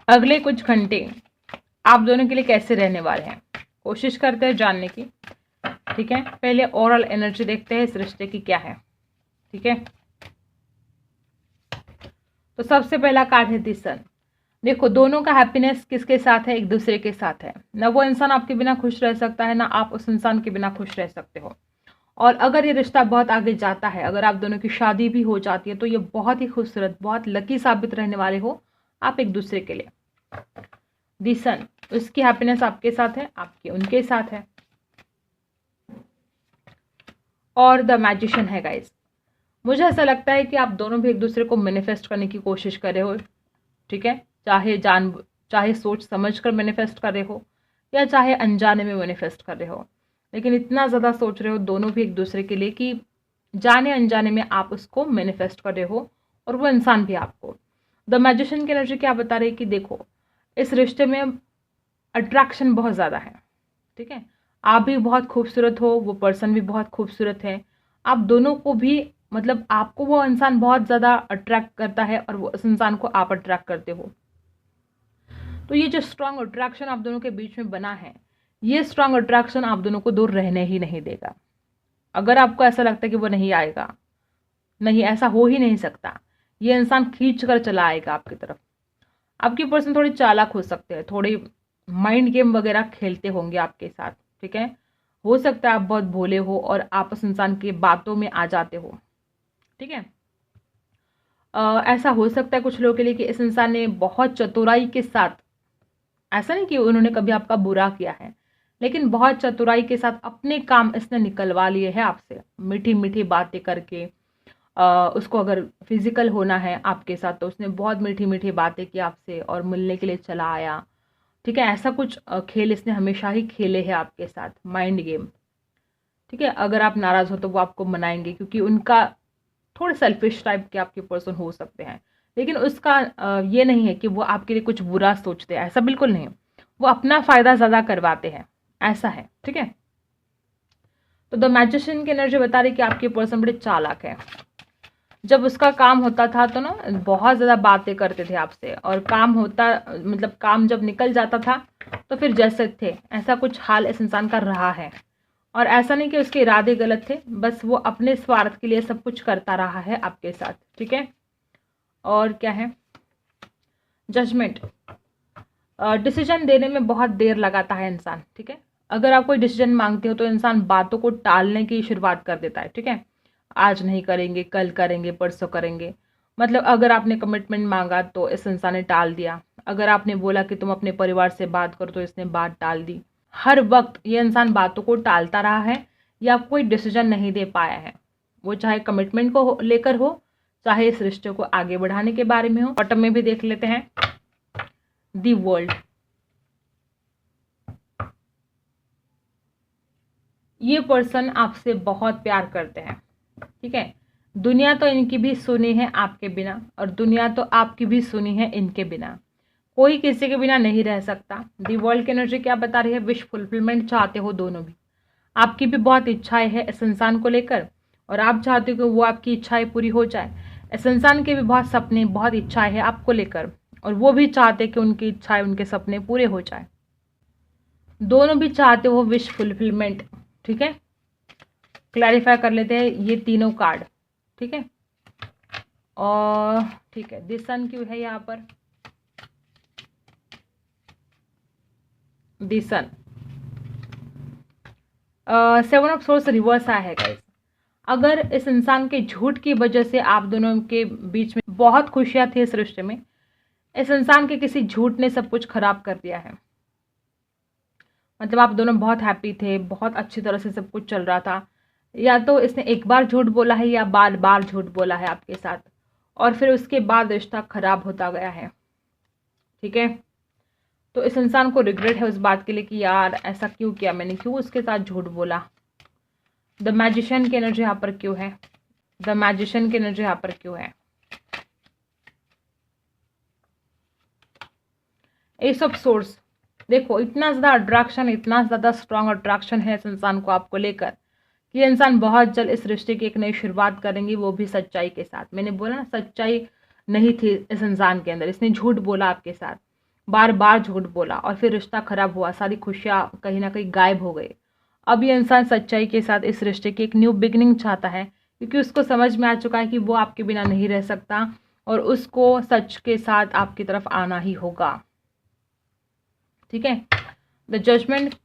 अगले कुछ घंटे आप दोनों के लिए कैसे रहने वाले हैं, कोशिश करते हैं जानने की। ठीक है, पहले ओवरऑल एनर्जी देखते हैं इस रिश्ते की क्या है। ठीक है, तो सबसे पहला कार्ड है द सन। देखो, दोनों का हैप्पीनेस किसके साथ है, एक दूसरे के साथ है। ना वो इंसान आपके बिना खुश रह सकता है, ना आप उस इंसान के बिना खुश रह सकते हो। और अगर ये रिश्ता बहुत आगे जाता है, अगर आप दोनों की शादी भी हो जाती है, तो ये बहुत ही खूबसूरत, बहुत लकी साबित रहने वाले हो आप एक दूसरे के लिए। दी सन, उसकी हैप्पीनेस आपके साथ है, आपके उनके साथ है। और द मैजिशियन है गाइस। मुझे ऐसा लगता है कि आप दोनों भी एक दूसरे को मैनिफेस्ट करने की कोशिश कर रहे हो। ठीक है, चाहे सोच समझ कर मैनिफेस्ट कर रहे हो या चाहे अनजाने में मैनिफेस्ट कर रहे हो, लेकिन इतना ज़्यादा सोच रहे हो दोनों भी एक दूसरे के लिए कि जाने अनजाने में आप उसको मैनिफेस्ट कर रहे हो और वो इंसान भी आपको। द मैजिशियन की एनर्जी क्या बता रही है कि देखो, इस रिश्ते में अट्रैक्शन बहुत ज़्यादा है। ठीक है, आप भी बहुत खूबसूरत हो, वो पर्सन भी बहुत खूबसूरत है। आप दोनों को भी, मतलब आपको वो इंसान बहुत ज़्यादा अट्रैक्ट करता है और वो उस इंसान को आप अट्रैक्ट करते हो। तो ये जो स्ट्रांग अट्रैक्शन आप दोनों के बीच में बना है, ये स्ट्रांग अट्रैक्शन आप दोनों को दूर रहने ही नहीं देगा। अगर आपको ऐसा लगता है कि वो नहीं आएगा, नहीं, ऐसा हो ही नहीं सकता, ये इंसान खींच कर चला आएगा आपकी तरफ। आपकी पर्सन थोड़ी चालाक हो सकते हैं, थोड़ी माइंड गेम वगैरह खेलते होंगे आपके साथ। ठीक है, हो सकता है आप बहुत भोले हो और आप उस इंसान की बातों में आ जाते हो। ठीक है, ऐसा हो सकता है कुछ लोगों के लिए कि इस इंसान ने बहुत चतुराई के साथ, ऐसा नहीं कि उन्होंने कभी आपका बुरा किया है, लेकिन बहुत चतुराई के साथ अपने काम इसने निकलवा लिए हैं आपसे, मीठी मीठी बातें करके। उसको अगर फिजिकल होना है आपके साथ, तो उसने बहुत मीठी मीठी बातें की आपसे और मिलने के लिए चला आया। ठीक है, ऐसा कुछ खेल इसने हमेशा ही खेले हैं आपके साथ, माइंड गेम। ठीक है, अगर आप नाराज़ हो तो वो आपको मनाएंगे, क्योंकि उनका थोड़े सेल्फिश टाइप के आपके पर्सन हो सकते हैं, लेकिन उसका ये नहीं है कि वो आपके लिए कुछ बुरा सोचते हैं, ऐसा बिल्कुल नहीं। वो अपना फ़ायदा ज़्यादा करवाते हैं, ऐसा है। ठीक है, तो द मैजिशियन की एनर्जी बता रही कि आपके पर्सन बड़े चालाक है। जब उसका काम होता था तो ना बहुत ज़्यादा बातें करते थे आपसे, और काम होता, मतलब काम जब निकल जाता था तो फिर जैसे थे ऐसा कुछ हाल इस इंसान का रहा है। और ऐसा नहीं कि उसके इरादे गलत थे, बस वो अपने स्वार्थ के लिए सब कुछ करता रहा है आपके साथ। ठीक है, और क्या है, जजमेंट। डिसीजन देने में बहुत देर लगाता है इंसान। ठीक है, अगर आप कोई डिसीजन मांगते हो तो इंसान बातों को टालने की शुरुआत कर देता है। ठीक है, आज नहीं करेंगे, कल करेंगे, परसों करेंगे। मतलब अगर आपने कमिटमेंट मांगा तो इस इंसान ने टाल दिया। अगर आपने बोला कि तुम अपने परिवार से बात करो तो इसने बात टाल दी। हर वक्त ये इंसान बातों को टालता रहा है या कोई डिसीजन नहीं दे पाया है, वो चाहे कमिटमेंट को लेकर हो, चाहे इस रिश्ते को आगे बढ़ाने के बारे में हो। बॉटम में भी देख लेते हैं दी वर्ल्ड। ये पर्सन आपसे बहुत प्यार करते हैं। ठीक है, दुनिया तो इनकी भी सुनी है आपके बिना, और दुनिया तो आपकी भी सुनी है इनके बिना। कोई किसी के बिना नहीं रह सकता। दी वर्ल्ड की एनर्जी क्या बता रही है, विश फुलफिलमेंट चाहते हो दोनों भी। आपकी भी बहुत इच्छाएं है इस इंसान को लेकर, और आप चाहते हो कि वो आपकी इच्छाएं पूरी हो जाए। इस इंसान के भी बहुत सपने, बहुत इच्छाएं है आपको लेकर, और वो भी चाहते कि उनकी इच्छाएं, उनके सपने पूरे हो जाए। दोनों भी चाहते हो विश फुलफिलमेंट। ठीक है, क्लैरिफाई कर लेते हैं ये तीनों कार्ड। ठीक है, और ठीक है, दिस सन क्यों है यहाँ पर, this sun, seven of source rivers आया है गाइस। अगर इस इंसान के झूठ की वजह से आप दोनों के बीच में बहुत खुशियां थी इस रिश्ते में, इस इंसान के किसी झूठ ने सब कुछ खराब कर दिया है। मतलब आप दोनों बहुत हैप्पी थे, बहुत अच्छी तरह से सब कुछ चल रहा था, या तो इसने एक बार झूठ बोला है या बार बार झूठ बोला है आपके साथ, और फिर उसके बाद रिश्ता खराब होता गया है। ठीक है, तो इस इंसान को रिग्रेट है उस बात के लिए कि यार ऐसा क्यों किया मैंने, क्यों उसके साथ झूठ बोला। द मैजिशियन की एनर्जी यहाँ पर क्यों है, द मैजिशियन की एनर्जी यहाँ पर क्यों है, एस ऑफ सोर्स। देखो, इतना ज़्यादा अट्रैक्शन, इतना ज़्यादा स्ट्रांग अट्रैक्शन है इस इंसान को आपको लेकर कि ये इंसान बहुत जल्द इस रिश्ते की एक नई शुरुआत करेंगी, वो भी सच्चाई के साथ। मैंने बोला ना, सच्चाई नहीं थी इस इंसान के अंदर, इसने झूठ बोला आपके साथ, बार बार झूठ बोला और फिर रिश्ता खराब हुआ, सारी खुशियाँ कहीं ना कहीं गायब हो गई। अब ये इंसान सच्चाई के साथ इस रिश्ते की एक न्यू बिगनिंग चाहता है, क्योंकि उसको समझ में आ चुका है कि वो आपके बिना नहीं रह सकता और उसको सच के साथ आपकी तरफ आना ही होगा। ठीक है, द जजमेंट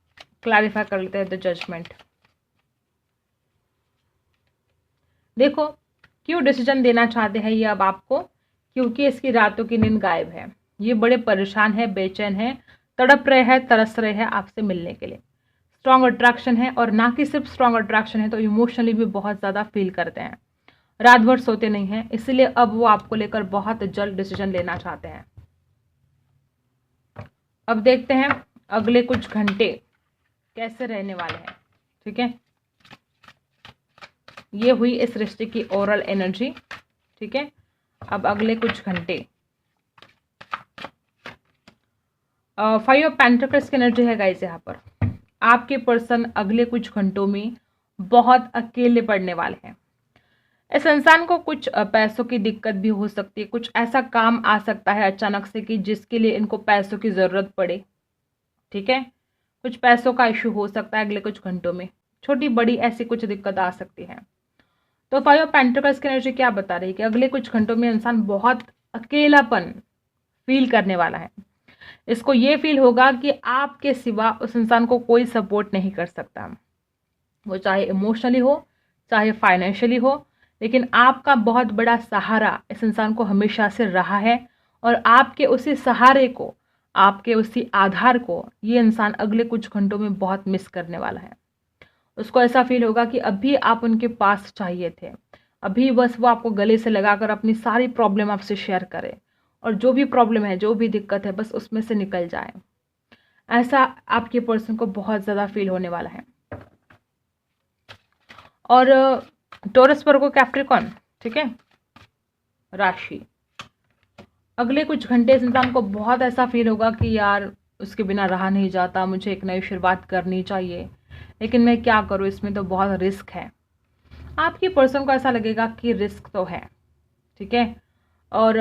क्लैरिफाई कर लेते हैं। द जजमेंट, देखो क्यों डिसीजन देना चाहते हैं ये अब आपको, क्योंकि इसकी रातों की नींद गायब है। ये बड़े परेशान है, बेचैन है, तड़प रहे हैं, तरस रहे हैं आपसे मिलने के लिए। स्ट्रॉन्ग अट्रैक्शन है, और ना कि सिर्फ स्ट्रॉन्ग अट्रैक्शन है तो इमोशनली भी बहुत ज़्यादा फील करते हैं। रात भर सोते नहीं हैं, इसलिए अब वो आपको लेकर बहुत जल्द डिसीजन लेना चाहते हैं। अब देखते हैं अगले कुछ घंटे कैसे रहने वाले हैं। ठीक है, ये हुई इस रिश्ते की ओवरऑल एनर्जी। ठीक है, अब अगले कुछ घंटे 5 ऑफ पेंटिकल्स की एनर्जी है गाइस। यहाँ पर आपके पर्सन अगले कुछ घंटों में बहुत अकेले पड़ने वाले हैं। इस इंसान को कुछ पैसों की दिक्कत भी हो सकती है, कुछ ऐसा काम आ सकता है अचानक से कि जिसके लिए इनको पैसों की ज़रूरत पड़े। ठीक है, कुछ पैसों का इशू हो सकता है अगले कुछ घंटों में, छोटी बड़ी ऐसी कुछ दिक्कत आ सकती है। तो 5 ऑफ पेंटिकल्स की एनर्जी क्या बता रही है कि अगले कुछ घंटों में इंसान बहुत अकेलापन फील करने वाला है। इसको ये फील होगा कि आपके सिवा उस इंसान को कोई सपोर्ट नहीं कर सकता, वो चाहे इमोशनली हो चाहे फाइनेंशियली हो, लेकिन आपका बहुत बड़ा सहारा इस इंसान को हमेशा से रहा है। और आपके उसी सहारे को, आपके उसी आधार को ये इंसान अगले कुछ घंटों में बहुत मिस करने वाला है। उसको ऐसा फील होगा कि अभी आप उनके पास चाहिए थे, अभी बस वो आपको गले से लगाकर अपनी सारी प्रॉब्लम आपसे शेयर करे, और जो भी प्रॉब्लम है, जो भी दिक्कत है, बस उसमें से निकल जाए। ऐसा आपके पर्सन को बहुत ज़्यादा फील होने वाला है। और टॉरस, वर्गो, कैप्रिकॉर्न, ठीक है, राशि, अगले कुछ घंटे इस इंसान को बहुत ऐसा फील होगा कि यार उसके बिना रहा नहीं जाता, मुझे एक नई शुरुआत करनी चाहिए, लेकिन मैं क्या करूँ, इसमें तो बहुत रिस्क है। आपके पर्सन को ऐसा लगेगा कि रिस्क तो है। ठीक है, और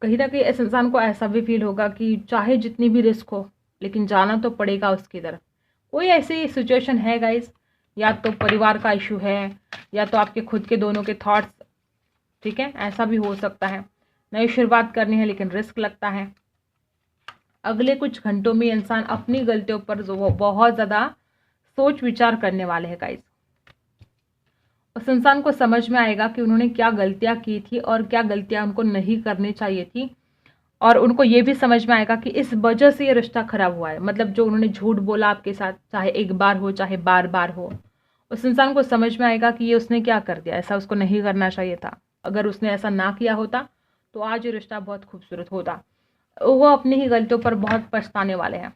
कहीं ना कहीं इस इंसान को ऐसा भी फील होगा कि चाहे जितनी भी रिस्क हो, लेकिन जाना तो पड़ेगा उसकी तरफ। कोई ऐसी सिचुएशन है गाइस, या तो परिवार का इशू है, या तो आपके खुद के दोनों के थॉट्स। ठीक है, ऐसा भी हो सकता है। नई शुरुआत करनी है लेकिन रिस्क लगता है। अगले कुछ घंटों में इंसान अपनी गलतियों पर जो बहुत ज़्यादा सोच विचार करने वाले हैं गाइस। उस इंसान को समझ में आएगा कि उन्होंने क्या गलतियां की थी और क्या गलतियां उनको नहीं करनी चाहिए थी, और उनको ये भी समझ में आएगा कि इस वजह से ये रिश्ता खराब हुआ है। मतलब जो उन्होंने झूठ बोला आपके साथ, चाहे एक बार हो चाहे बार बार हो, उस इंसान को समझ में आएगा कि ये उसने क्या कर दिया, ऐसा उसको नहीं करना चाहिए था। अगर उसने ऐसा ना किया होता तो आज ये रिश्ता बहुत खूबसूरत होता। वो अपनी ही गलतियों पर बहुत पछताने वाले हैं।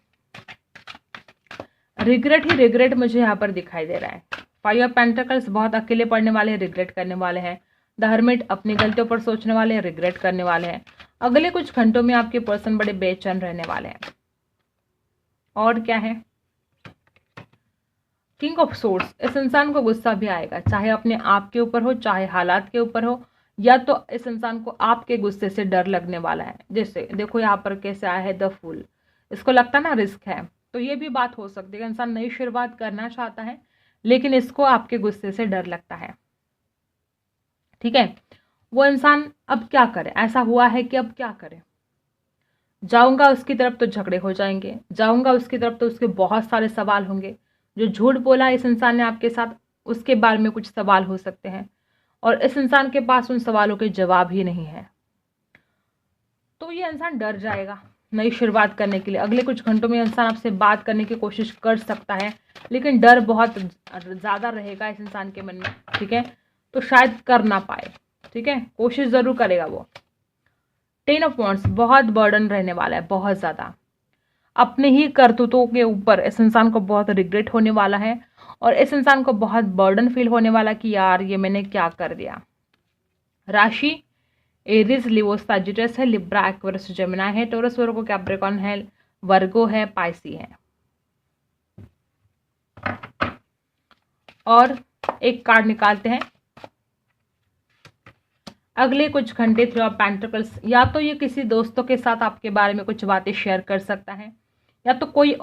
रिग्रेट ही रिग्रेट मुझे यहाँ पर दिखाई दे रहा है। 5 ऑफ पेंटिकल्स, बहुत अकेले पड़ने वाले हैं, रिग्रेट करने वाले हैं। द हर्मिट, अपनी गलतियों पर सोचने वाले हैं, रिग्रेट करने वाले हैं। अगले कुछ घंटों में आपके पर्सन बड़े बेचैन रहने वाले हैं। और क्या है, किंग ऑफ सोर्ड्स, इस इंसान को गुस्सा भी आएगा, चाहे अपने आप के ऊपर हो चाहे हालात के ऊपर हो, या तो इस इंसान को आपके गुस्से से डर लगने वाला है। जैसे देखो यहाँ पर कैसे आया है द फूल, इसको लगता ना रिस्क है, तो ये भी बात हो सकती है। इंसान नई शुरुआत करना चाहता है लेकिन इसको आपके गुस्से से डर लगता है। ठीक है, वो इंसान अब क्या करे, ऐसा हुआ है कि अब क्या करे। जाऊंगा उसकी तरफ तो झगड़े हो जाएंगे, जाऊंगा उसकी तरफ तो उसके बहुत सारे सवाल होंगे। जो झूठ बोला इस इंसान ने आपके साथ, उसके बारे में कुछ सवाल हो सकते हैं, और इस इंसान के पास उन सवालों के जवाब ही नहीं है। तो ये इंसान डर जाएगा नई शुरुआत करने के लिए। अगले कुछ घंटों में इंसान आपसे बात करने की कोशिश कर सकता है, लेकिन डर बहुत ज़्यादा रहेगा इस इंसान के मन में। ठीक है, तो शायद कर ना पाए। ठीक है, कोशिश ज़रूर करेगा वो। 10 ऑफ वांड्स, बहुत बर्डन रहने वाला है, बहुत ज़्यादा। अपने ही करतूतों के ऊपर इस इंसान को बहुत रिग्रेट होने वाला है, और इस इंसान को बहुत बर्डन फील होने वाला कि यार ये मैंने क्या कर दिया। राशि, एरिस, लियो, सजिटस है, लिब्रा, एक्वेरियस, जेमिनी है, टॉरस, वर्गो, कैप्रिकॉर्न है, वर्गो है, पाइसी है। और एक कार्ड निकालते हैं, अगले कुछ घंटे थ्री ऑफ पेंटिकल्स, या तो ये किसी दोस्तों के साथ आपके बारे में कुछ बातें शेयर कर सकता है, या तो कोई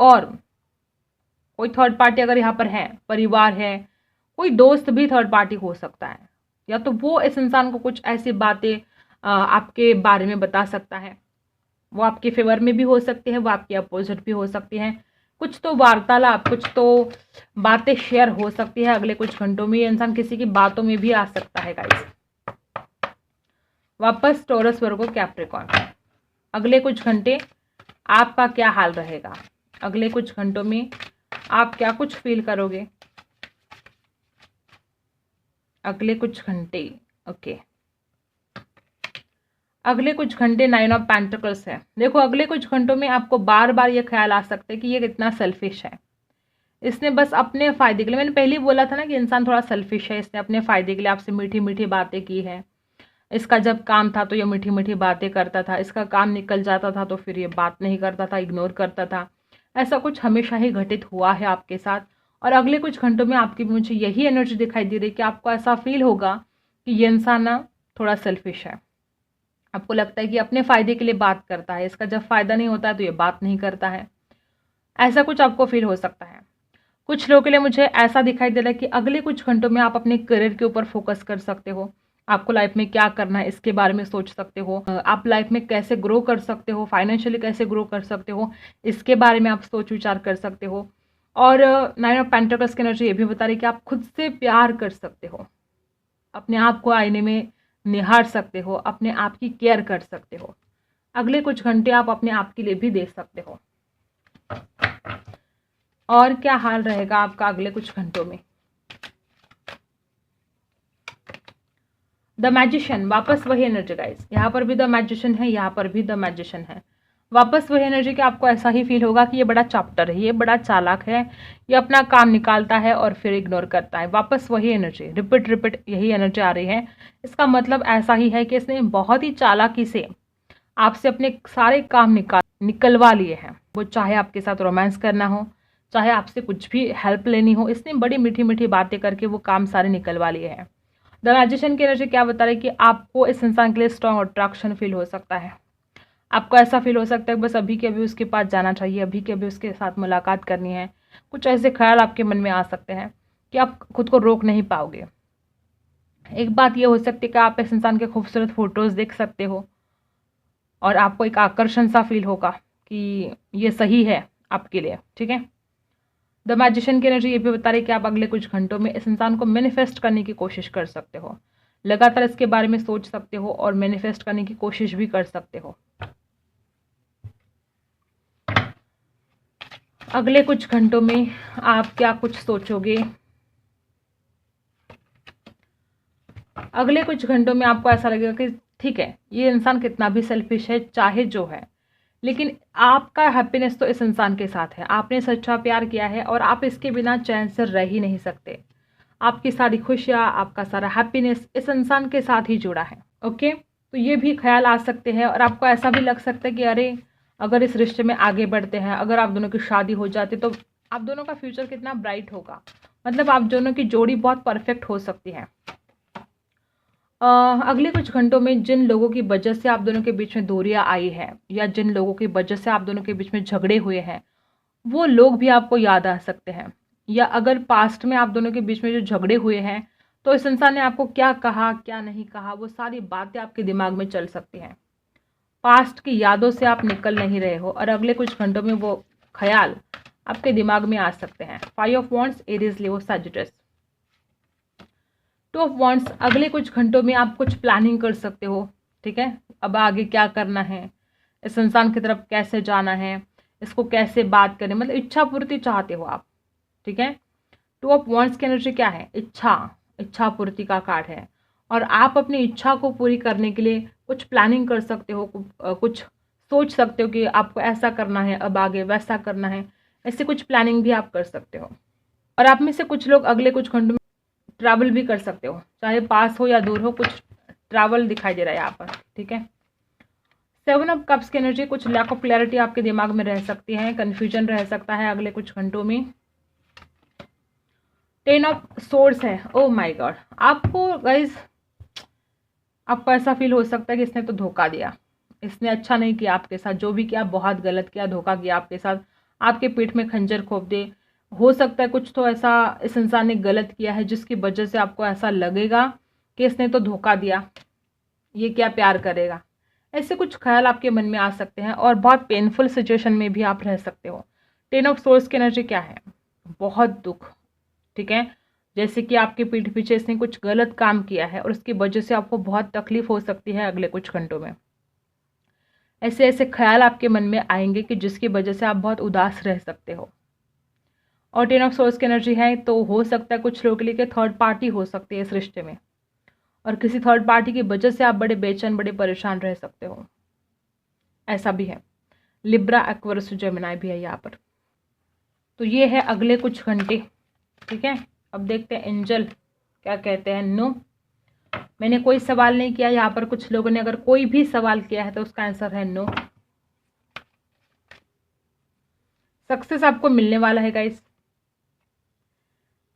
थर्ड पार्टी अगर यहाँ पर है, परिवार है, कोई दोस्त भी थर्ड पार्टी हो सकता है, या तो वो इस इंसान को कुछ ऐसी बातें आपके बारे में बता सकता है। वो आपके फेवर में भी हो सकती है, वो आपके अपोजिट भी हो सकती हैं। कुछ तो वार्तालाप, कुछ तो बातें शेयर हो सकती है अगले कुछ घंटों में। ये इंसान किसी की बातों में भी आ सकता है गाइस। वापस टॉरस, वर्गो, कैप्रिकॉर्न, अगले कुछ घंटे आपका क्या हाल रहेगा? अगले कुछ घंटों में आप क्या कुछ फील करोगे? अगले कुछ घंटे, ओके, अगले कुछ घंटे नाइन ऑफ पेंटिकल्स है। देखो अगले कुछ घंटों में आपको बार बार ये ख्याल आ सकता है कि ये कितना सेल्फिश है, इसने बस अपने फ़ायदे के लिए, मैंने पहले ही बोला था ना कि इंसान थोड़ा सेल्फिश है, इसने अपने फ़ायदे के लिए आपसे मीठी मीठी बातें की है। इसका जब काम था तो ये मीठी मीठी बातें करता था, इसका काम निकल जाता था तो फिर ये बात नहीं करता था, इग्नोर करता था। ऐसा कुछ हमेशा ही घटित हुआ है आपके साथ। और अगले कुछ घंटों में आपकी मुझे यही एनर्जी दिखाई दे रही है कि आपको ऐसा फील होगा कि ये इंसान ना थोड़ा सेल्फिश है। आपको लगता है कि अपने फ़ायदे के लिए बात करता है, इसका जब फ़ायदा नहीं होता है तो ये बात नहीं करता है। ऐसा कुछ आपको फील हो सकता है। कुछ लोगों के लिए मुझे ऐसा दिखाई दे रहा है कि अगले कुछ घंटों में आप अपने करियर के ऊपर फोकस कर सकते हो। आपको लाइफ में क्या करना है इसके बारे में सोच सकते हो। आप लाइफ में कैसे ग्रो कर सकते हो, फाइनेंशियली कैसे ग्रो कर सकते हो, इसके बारे में आप सोच विचार कर सकते हो। और नाइन ऑफ पेंटिकल्स की एनर्जी ये भी बता रही है कि आप खुद से प्यार कर सकते हो, अपने आप को आईने में निहार सकते हो, अपने आप की केयर कर सकते हो। अगले कुछ घंटे आप अपने आप के लिए भी दे सकते हो। और क्या हाल रहेगा आपका अगले कुछ घंटों में? द मैजिशियन, वापस वही एनर्जी गाइस, यहाँ पर भी द मैजिशियन है, यहाँ पर भी द मैजिशियन है। वापस वही एनर्जी कि आपको ऐसा ही फील होगा कि ये बड़ा चाप्टर है, ये बड़ा चालाक है, ये अपना काम निकालता है और फिर इग्नोर करता है। वापस वही एनर्जी, रिपीट यही एनर्जी आ रही है। इसका मतलब ऐसा ही है कि इसने बहुत ही चालाकी से आपसे अपने सारे काम निकलवा लिए हैं। वो चाहे आपके साथ रोमांस करना हो, चाहे आपसे कुछ भी हेल्प लेनी हो, इसने बड़ी मीठी मीठी बातें करके वो काम सारे निकलवा लिए हैं। द मैजिशियन की एनर्जी क्या बता रही है कि आपको इस इंसान के लिए स्ट्रॉन्ग अट्रैक्शन फील हो सकता है। आपको ऐसा फील हो सकता है बस अभी के अभी उसके पास जाना चाहिए, अभी के अभी उसके साथ मुलाकात करनी है। कुछ ऐसे ख्याल आपके मन में आ सकते हैं कि आप खुद को रोक नहीं पाओगे। एक बात ये हो सकती है कि आप इस इंसान के खूबसूरत फोटोज़ देख सकते हो और आपको एक आकर्षण सा फील होगा कि ये सही है आपके लिए, ठीक है। द मैजिशियन की एनर्जी ये भी बता रही है कि आप अगले कुछ घंटों में इस इंसान को मैनिफेस्ट करने की कोशिश कर सकते हो, लगातार इसके बारे में सोच सकते हो और मैनिफेस्ट करने की कोशिश भी कर सकते हो। अगले कुछ घंटों में आप क्या कुछ सोचोगे? अगले कुछ घंटों में आपको ऐसा लगेगा कि ठीक है, ये इंसान कितना भी सेल्फिश है, चाहे जो है, लेकिन आपका हैप्पीनेस तो इस इंसान के साथ है। आपने सच्चा प्यार किया है और आप इसके बिना चैन से रह ही नहीं सकते। आपकी सारी खुशियाँ, आपका सारा हैप्पीनेस इस इंसान के साथ ही जुड़ा है, ओके। तो ये भी ख्याल आ सकते हैं और आपको ऐसा भी लग सकता है कि अरे अगर इस रिश्ते में आगे बढ़ते हैं, अगर आप दोनों की शादी हो जाती तो आप दोनों का फ्यूचर कितना ब्राइट होगा। मतलब आप दोनों की जोड़ी बहुत परफेक्ट हो सकती है। अगले कुछ घंटों में जिन लोगों की वजह से आप दोनों के बीच में दूरियां आई है, या जिन लोगों की वजह से आप दोनों के बीच में झगड़े हुए हैं, वो लोग भी आपको याद आ सकते हैं। या अगर पास्ट में आप दोनों के बीच में जो झगड़े हुए हैं तो इस इंसान ने आपको क्या कहा, क्या नहीं कहा, वो सारी बातें आपके दिमाग में चल सकती हैं। पास्ट की यादों से आप निकल नहीं रहे हो और अगले कुछ घंटों में वो ख्याल आपके दिमाग में आ सकते हैं। 5 of wands, Aries, Leo, Sagittarius. 2 of wands, अगले कुछ घंटों में आप कुछ प्लानिंग कर सकते हो, ठीक है। अब आगे क्या करना है, इस इंसान की तरफ कैसे जाना है, इसको कैसे बात करें, मतलब इच्छा पूर्ति चाहते हो आप, ठीक है। 2 ऑफ वॉन्ड्स की एनर्जी क्या है? इच्छा पूर्ति का कार्ड है और आप अपनी इच्छा को पूरी करने के लिए कुछ प्लानिंग कर सकते हो, कुछ सोच सकते हो कि आपको ऐसा करना है, अब आगे वैसा करना है। ऐसे कुछ प्लानिंग भी आप कर सकते हो। और आप में से कुछ लोग अगले कुछ घंटों में ट्रैवल भी कर सकते हो, चाहे पास हो या दूर हो, कुछ ट्रैवल दिखाई दे रहा है यहाँ पर, ठीक है। 7 ऑफ कप्स की एनर्जी, कुछ लैक ऑफ क्लैरिटी आपके दिमाग में रह सकती है, कन्फ्यूजन रह सकता है अगले कुछ घंटों में। 10 ऑफ सोर्ड्स है। ओ माय गॉड, आपको गाइज आपको ऐसा फील हो सकता है कि इसने तो धोखा दिया, इसने अच्छा नहीं किया आपके साथ, जो भी किया बहुत गलत किया, धोखा किया आपके साथ, आपके पीठ में खंजर घोंप दे। हो सकता है कुछ तो ऐसा इस इंसान ने गलत किया है जिसकी वजह से आपको ऐसा लगेगा कि इसने तो धोखा दिया, ये क्या प्यार करेगा। ऐसे कुछ ख्याल आपके मन में आ सकते हैं और बहुत पेनफुल सिचुएशन में भी आप रह सकते हो। 10 ऑफ सोर्स की एनर्जी क्या है? बहुत दुख, ठीक है। जैसे कि आपके पीठ पीछे इसने कुछ गलत काम किया है और उसकी वजह से आपको बहुत तकलीफ हो सकती है अगले कुछ घंटों में। ऐसे ऐसे ख्याल आपके मन में आएंगे कि जिसकी वजह से आप बहुत उदास रह सकते हो। और 10 ऑफ सोर्स की एनर्जी है तो हो सकता है कुछ लोगों के लिए कि थर्ड पार्टी हो सकती है इस रिश्ते में, और किसी थर्ड पार्टी की वजह से आप बड़े बेचैन, बड़े परेशान रह सकते हो, ऐसा भी है। लिब्रा, एक्वेरियस, जेमिनी भी है यहाँ पर। तो ये है अगले कुछ घंटे, ठीक है। अब देखते हैं एंजल क्या कहते हैं। नो, मैंने कोई सवाल नहीं किया यहाँ पर। कुछ लोगों ने अगर कोई भी सवाल किया है तो उसका आंसर है नो। सक्सेस आपको मिलने वाला है गाइस,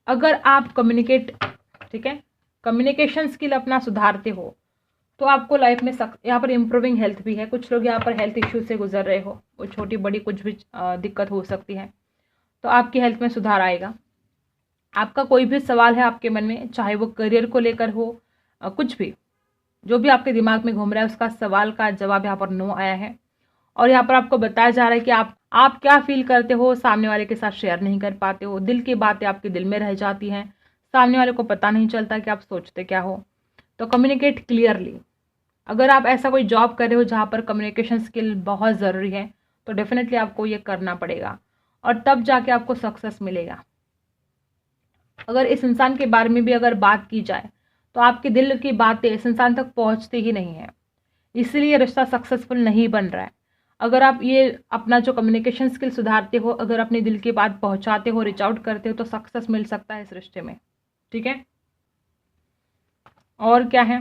अगर आप कम्युनिकेट, ठीक है, कम्युनिकेशन स्किल अपना सुधारते हो तो आपको लाइफ में यहाँ पर इम्प्रूविंग हेल्थ भी है। कुछ लोग यहाँ पर हेल्थ इश्यू से गुजर रहे हो, वो छोटी बड़ी कुछ भी दिक्कत हो सकती है, तो आपकी हेल्थ में सुधार आएगा। आपका कोई भी सवाल है आपके मन में, चाहे वो करियर को लेकर हो, कुछ भी, जो भी आपके दिमाग में घूम रहा है उसका सवाल का जवाब यहाँ पर नो आया है। और यहाँ पर आपको बताया जा रहा है कि आप क्या फील करते हो सामने वाले के साथ शेयर नहीं कर पाते हो, दिल की बातें आपके दिल में रह जाती हैं, सामने वाले को पता नहीं चलता कि आप सोचते क्या हो। तो कम्युनिकेट क्लियरली। अगर आप ऐसा कोई जॉब कर रहे हो जहाँ पर कम्युनिकेशन स्किल बहुत ज़रूरी है तो डेफिनेटली आपको ये करना पड़ेगा और तब जाके आपको सक्सेस मिलेगा। अगर इस इंसान के बारे में भी अगर बात की जाए तो आपके दिल की बातें इस इंसान तक पहुँचती ही नहीं है, इसलिए रिश्ता सक्सेसफुल नहीं बन रहा है। अगर आप ये अपना जो कम्युनिकेशन स्किल सुधारते हो, अगर अपने दिल की बात पहुंचाते हो, रीच आउट करते हो, तो सक्सेस मिल सकता है इस रिश्ते में, ठीक है। और क्या है?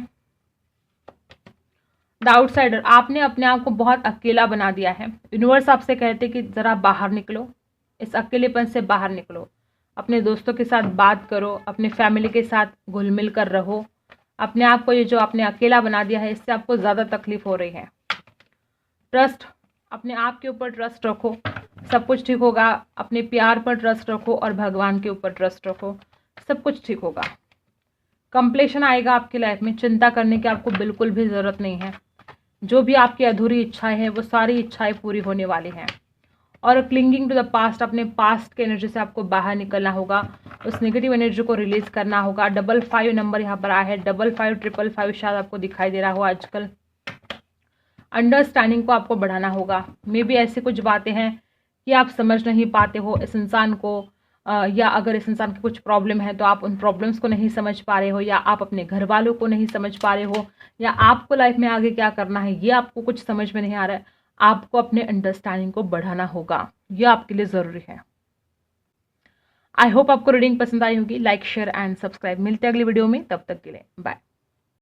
द आउटसाइडर, आपने अपने आप को बहुत अकेला बना दिया है। यूनिवर्स आपसे कहते कि ज़रा बाहर निकलो, इस अकेलेपन से बाहर निकलो, अपने दोस्तों के साथ बात करो, अपने फैमिली के साथ घुल मिल कर रहो। अपने आप को ये जो आपने अकेला बना दिया है इससे आपको ज़्यादा तकलीफ हो रही है। ट्रस्ट, अपने आप के ऊपर ट्रस्ट रखो, सब कुछ ठीक होगा। अपने प्यार पर ट्रस्ट रखो और भगवान के ऊपर ट्रस्ट रखो, सब कुछ ठीक होगा। कंप्लीशन आएगा आपकी लाइफ में, चिंता करने की आपको बिल्कुल भी ज़रूरत नहीं है। जो भी आपकी अधूरी इच्छाएं हैं वो सारी इच्छाएं पूरी होने वाली हैं। और क्लिंगिंग टू द पास्ट, अपने पास्ट के एनर्जी से आपको बाहर निकलना होगा, उस नेगेटिव एनर्जी को रिलीज करना होगा। 55 नंबर यहाँ पर आया है, 5555 शायद आपको दिखाई दे रहा हो आजकल। अंडरस्टैंडिंग को आपको बढ़ाना होगा। मे बी ऐसी कुछ बातें हैं कि आप समझ नहीं पाते हो इस इंसान को, या अगर इस इंसान की कुछ प्रॉब्लम है तो आप उन प्रॉब्लम्स को नहीं समझ पा रहे हो, या आप अपने घर वालों को नहीं समझ पा रहे हो, या आपको लाइफ में आगे क्या करना है ये आपको कुछ समझ में नहीं आ रहा है। आपको अपने अंडरस्टैंडिंग को बढ़ाना होगा, यह आपके लिए ज़रूरी है। आई होप आपको रीडिंग पसंद आई होगी। Like, share and subscribe. मिलते हैं अगली वीडियो में, तब तक के लिए बाय।